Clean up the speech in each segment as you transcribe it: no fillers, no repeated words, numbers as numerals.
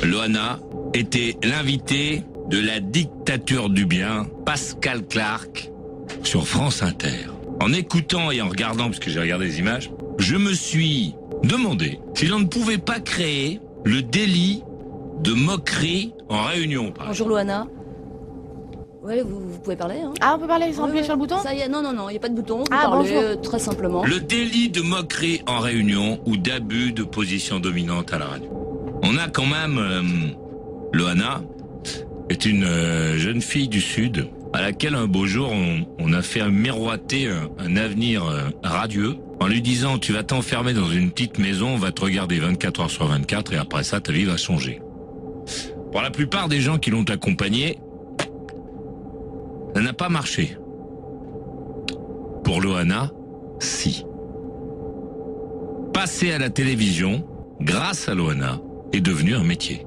Loana était l'invité de la dictature du bien, Pascal Clark, sur France Inter. En écoutant et en regardant, parce que j'ai regardé les images, je me suis demandé si l'on ne pouvait pas créer le délit de moquerie en réunion. Bonjour Loana. Oui, vous pouvez parler. Hein. Ah, on peut parler sans appuyer sur le bouton? Ça y est, non, il n'y a pas de bouton. Vous parlez très simplement. Le délit de moquerie en réunion ou d'abus de position dominante à la radio. On a quand même... Loana est une jeune fille du Sud à laquelle un beau jour on a fait miroiter un avenir radieux en lui disant tu vas t'enfermer dans une petite maison, on va te regarder 24 heures sur 24 et après ça ta vie va changer. Pour la plupart des gens qui l'ont accompagnée, ça n'a pas marché. Pour Loana, si. Passer à la télévision, grâce à Loana, est devenu un métier.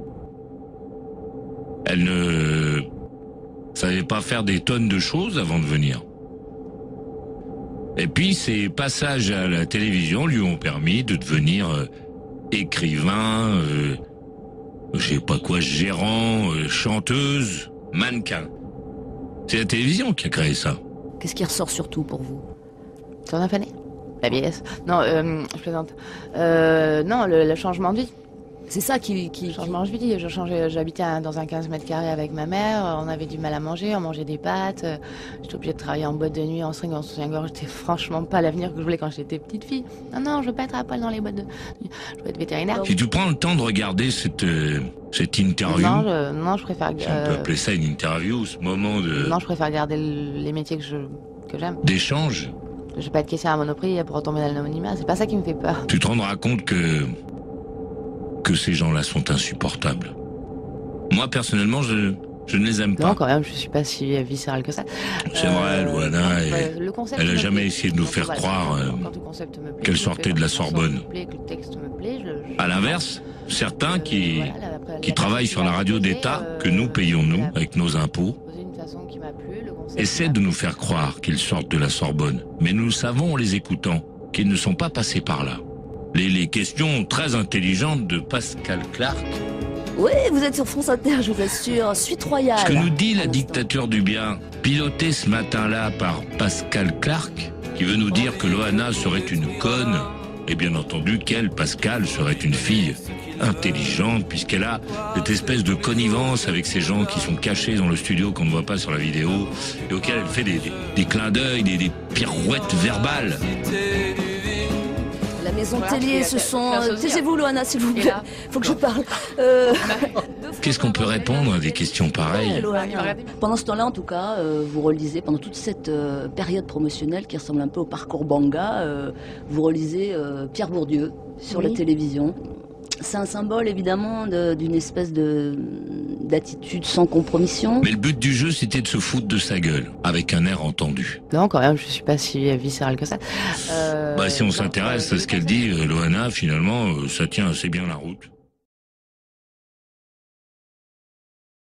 Elle ne savait pas faire des tonnes de choses avant de venir. Et puis ces passages à la télévision lui ont permis de devenir écrivain, je sais pas quoi, gérant, chanteuse, mannequin. C'est la télévision qui a créé ça. Qu'est-ce qui ressort surtout pour vous? T'en as fané? La vieillesse. Non, je plaisante. Non, le changement de vie. C'est ça qui... Changement de vie. J'habitais dans un 15 mètres carrés avec ma mère. On avait du mal à manger. On mangeait des pâtes. J'étais obligée de travailler en boîte de nuit, en string, en soutien-gorge. C'était franchement pas l'avenir que je voulais quand j'étais petite fille. Non, je veux pas être à poil dans les boîtes de nuit. Je veux être vétérinaire. Si tu prends le temps de regarder cette interview... Non, je préfère... Si on peut appeler ça une interview, ce moment de... Non, je préfère garder les métiers que j'aime. D'échange. Je vais pas être caissière à Monoprix pour retomber dans l'anonymat. C'est pas ça qui me fait peur. Tu te rendras compte que ces gens-là sont insupportables. Moi, personnellement, je ne les aime pas. Non, quand même, je suis pas si viscérale que ça. C'est vrai, Loana, elle a jamais essayé de nous faire croire qu'elle sortait de la Sorbonne. À l'inverse, certains qui travaillent sur la radio d'État, que nous payons nous, avec nos impôts, essaient de nous faire croire qu'ils sortent de la Sorbonne. Mais nous savons, en les écoutant, qu'ils ne sont pas passés par là. Les questions très intelligentes de Pascal Clark. Oui, vous êtes sur France Inter, je vous assure. Suite royale. Ce que nous dit la dictature du bien, pilotée ce matin-là par Pascal Clark, qui veut nous dire que Loana serait une conne, et bien entendu qu'elle, Pascal, serait une fille intelligente, puisqu'elle a cette espèce de connivence avec ces gens qui sont cachés dans le studio qu'on ne voit pas sur la vidéo, et auxquels elle fait des clins d'œil, des pirouettes verbales. La maison Tellier, ce sont... Taisez-vous, Loana, s'il vous plaît. Faut que je parle. Qu'est-ce qu'on peut répondre à des questions pareilles? Pendant ce temps-là, en tout cas, vous relisez, pendant toute cette période promotionnelle qui ressemble un peu au parcours Banga, vous relisez Pierre Bourdieu sur la télévision. C'est un symbole, évidemment, d'une espèce d'attitude sans compromission. Mais le but du jeu, c'était de se foutre de sa gueule, avec un air entendu. Non, quand même, je suis pas si viscérale que ça. Si on s'intéresse à ce qu'elle dit, Loana, finalement, ça tient assez bien la route.